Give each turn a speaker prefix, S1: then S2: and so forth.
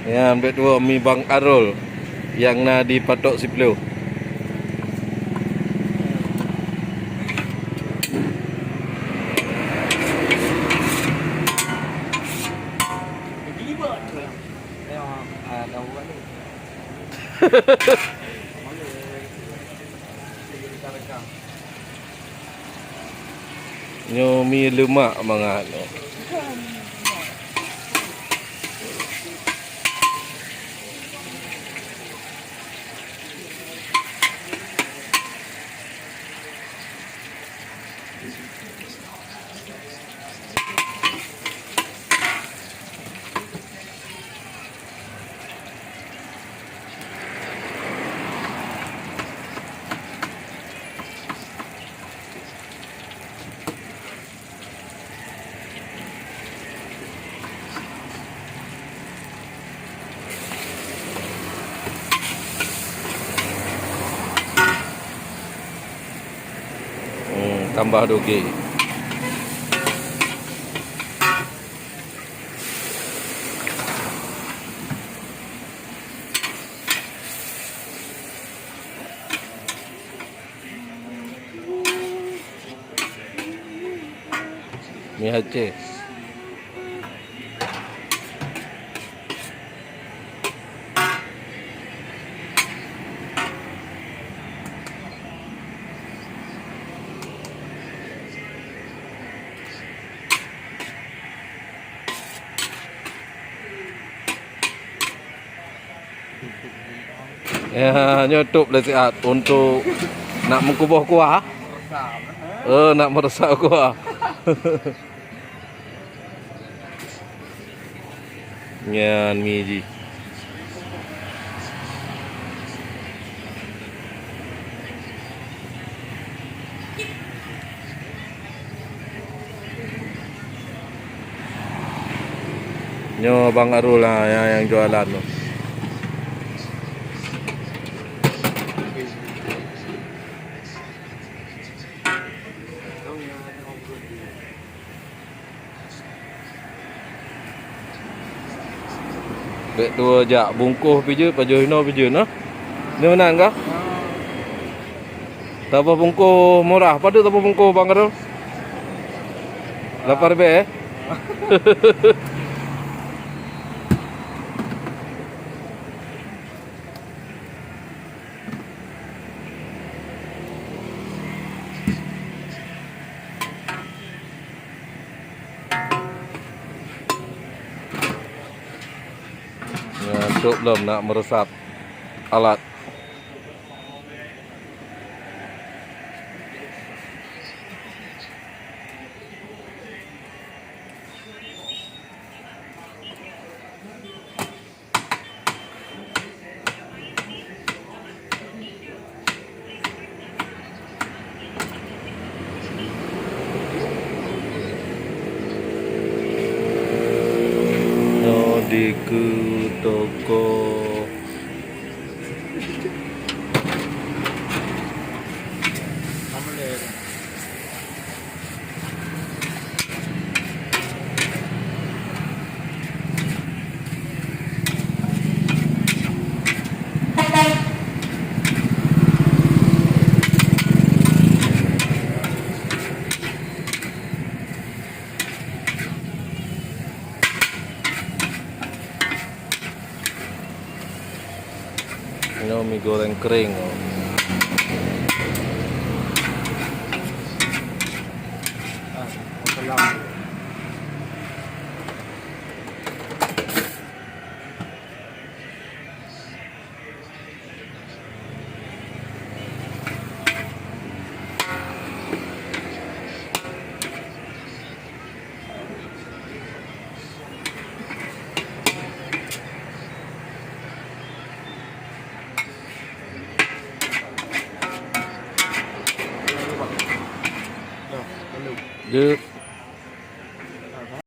S1: Ya, ambil dua mi Bang Arul yang na di Patok Siplu. Nyo mi lemak mangat. Tambah doge. Mi Aceh. Ya, nyotup dah sihat untuk nak mengkubuh kuah. Nak meresap kuah. Nyan mi ji. Nyo Bang Arul lah yang jualan tu. Bek dua jak bungkuh pije pajo hino pije nah. Ni mana enggak? Tapa bungkuh murah, pada tapa bungkuh Bang Arul? 8 ribu Ngantuk belum nak meresap alat. Di ke toko ini mie goreng kering. Dia